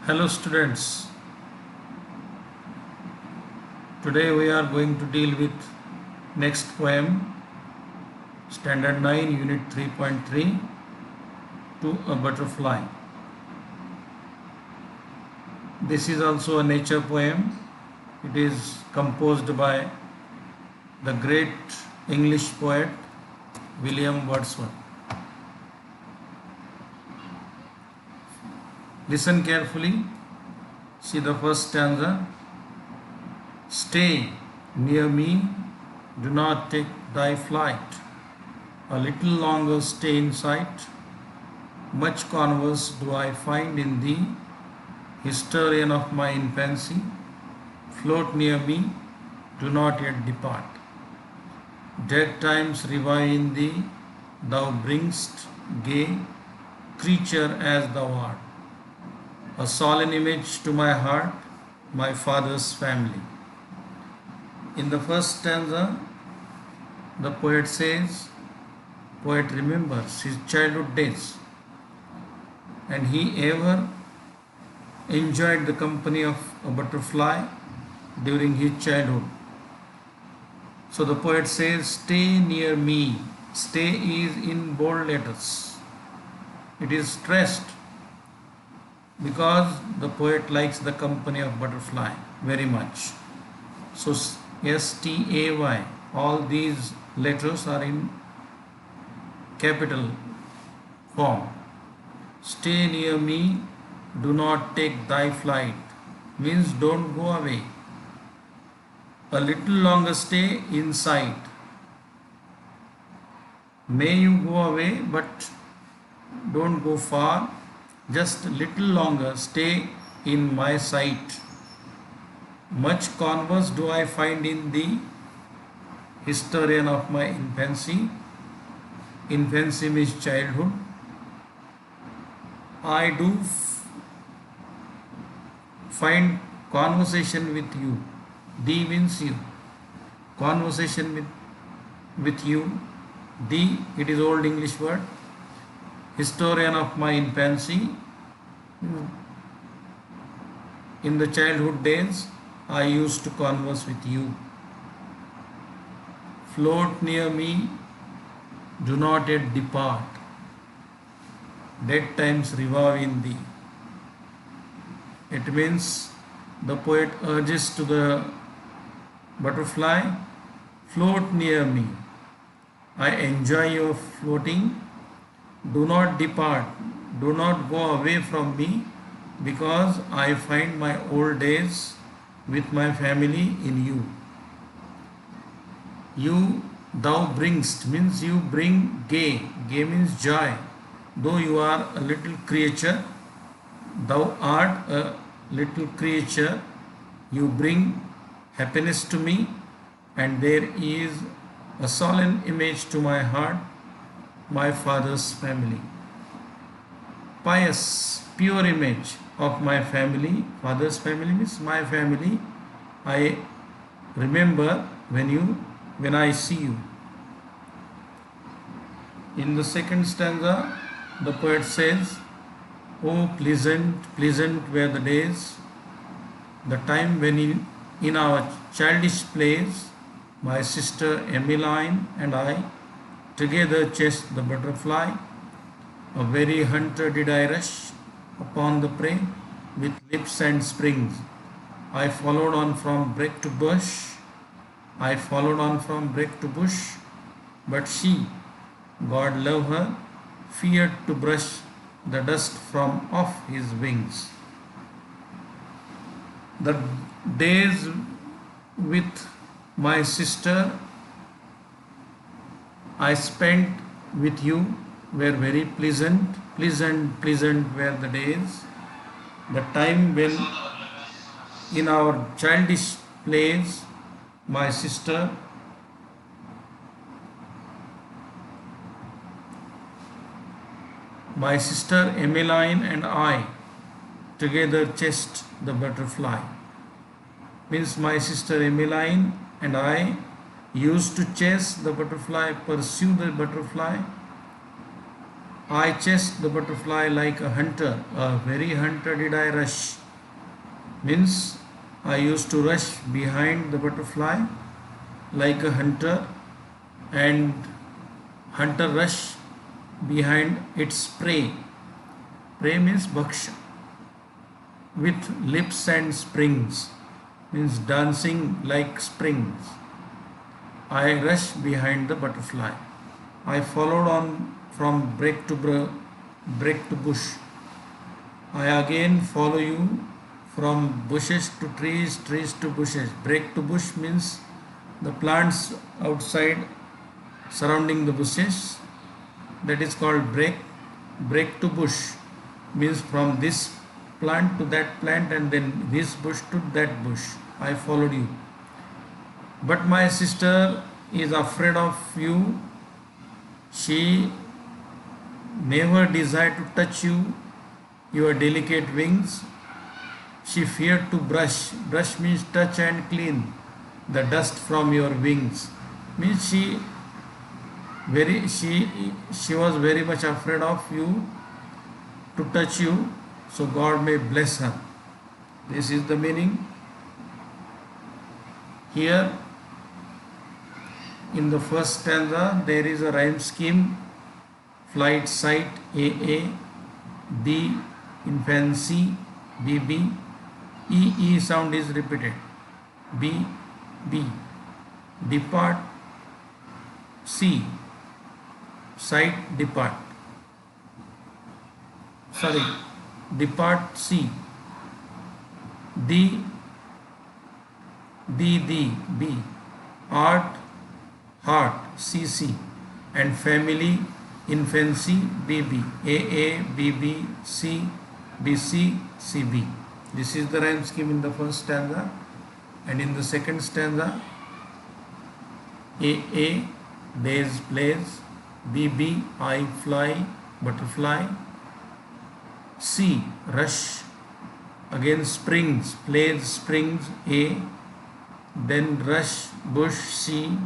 Hello students, today we are going to deal with next poem, Standard 9, Unit 3.3, To a Butterfly. This is also a nature poem. It is composed by the great English poet William Wordsworth. Listen carefully, see the first stanza. Stay near me, do not take thy flight. A little longer stay in sight. Much converse do I find in thee, historian of my infancy. Float near me, do not yet depart. Dead times revive in thee, thou bringst gay creature as thou art. A solemn image to my heart, my father's family. In the first stanza, the poet remembers his childhood days, and he ever enjoyed the company of a butterfly during his childhood. So the poet says, stay near me. Stay is in bold letters. It is stressed because the poet likes the company of butterfly very much. So S-T-A-Y, all these letters are in capital form. Stay near me, do not take thy flight, means don't go away. A little longer stay in sight. May you go away, but don't go far. Just a little longer stay in my sight. Much converse do I find in thee, historian of my infancy. Infancy means childhood. I do find conversation with you. Thee means you. Conversation with you. Thee, it is old English word. Historian of my infancy. In the childhood days, I used to converse with you. Float near me, do not yet depart. Dead times revive in thee. It means the poet urges to the butterfly, float near me. I enjoy your floating. Do not depart. Do not go away from me, because I find my old days with my family in you. You, thou bringst, means you bring gay. Gay means joy. Though you are a little creature, thou art a little creature, you bring happiness to me, and there is a solemn image to my heart, my father's family. Pious, pure image of my family. Father's family means my family. I remember when I see you. In the second stanza, the poet says, oh pleasant, pleasant were the days, the time when in our childish plays, my sister Emmeline and I together chased the butterfly. A very hunter did I rush upon the prey with lips and springs. I followed on from brake to bush. I followed on from brake to bush. But she, God love her, feared to brush the dust from off his wings. The days with my sister I spent with you were very pleasant. Pleasant were the days. The time when in our childish plays, my sister Emmeline and I together chased the butterfly. Means my sister Emmeline and I used to chase the butterfly, pursue the butterfly I chased the butterfly like a hunter. A very hunter did I rush. Means I used to rush behind the butterfly like a hunter, and hunter rush behind its prey. Prey means bhaksha. With lips and springs, means dancing like springs. I rushed behind the butterfly. I followed on from break to bush. I again follow you from bushes to trees, trees to bushes. Break to bush means the plants outside surrounding the bushes. That is called break. Break to bush means from this plant to that plant, and then this bush to that bush. I followed you. But my sister is afraid of you. She never desired to touch you, your delicate wings. She feared to brush. Brush means touch and clean the dust from your wings. Means she was very much afraid of you, to touch you. So God may bless her. This is the meaning. Here in the first stanza there is a rhyme scheme. Flight sight AA, B infancy BB, E sound is repeated. B B. Depart C, sight depart. Sorry, depart C. D B. Art heart CC, and family infancy BB, AA BB C BC CB. This is the rhyme scheme in the first stanza. And in the second stanza, AA days plays, BB I fly butterfly, C rush, again springs plays springs A, then rush bush C,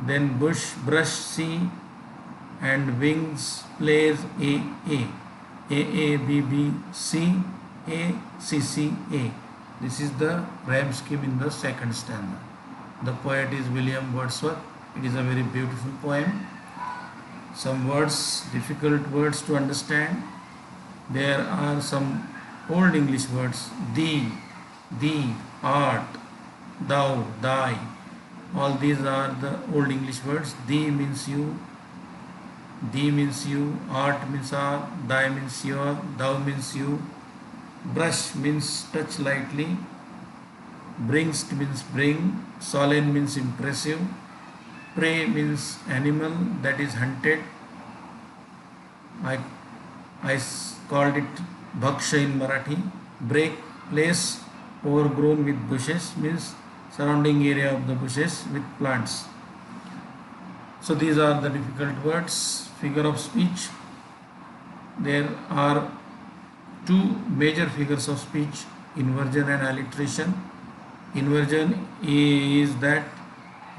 then bush brush C, and wings plays A B B C A C C A. This is the rhyme scheme in the second stanza. The poet is William Wordsworth. It is a very beautiful poem. Some words, difficult words to understand. There are some old English words: thee, art, thou, thy. All these are the old English words. Thee means you, art means art, thy means your, thou means you. Brush means touch lightly, brings means bring, solemn means impressive, prey means animal that is hunted. I called it bhaksha in Marathi. Break, place overgrown with bushes means surrounding area of the bushes with plants. So these are the difficult words. Figure of speech. There are two major figures of speech: inversion and alliteration. Inversion is that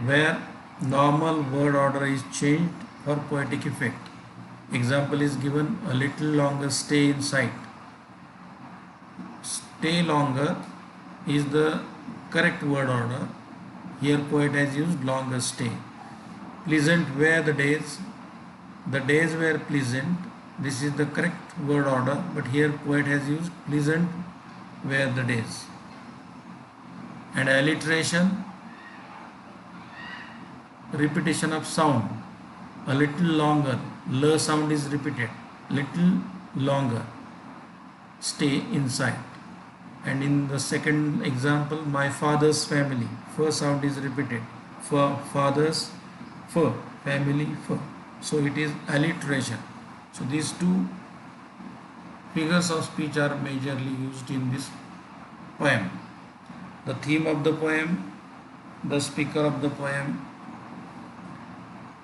where normal word order is changed for poetic effect. Example is given: a little longer stay in sight. Stay longer is the correct word order. Here poet has used longer stay. Pleasant were the days. The days were pleasant. This is the correct word order, but here poet has used pleasant were the days. And alliteration, repetition of sound. A little longer, L sound is repeated. Little longer, stay inside. And in the second example, my father's family, F sound is repeated. Father's, F, family, F. So it is alliteration. So these two figures of speech are majorly used in this poem. The theme of the poem, the speaker of the poem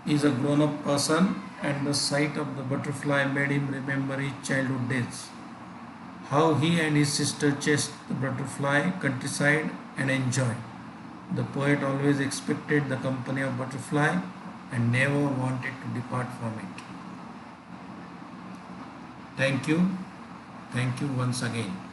is a grown-up person, and the sight of the butterfly made him remember his childhood days. How he and his sister chased the butterfly countryside and enjoyed. The poet always expected the company of butterfly and never wanted to depart from it. Thank you once again.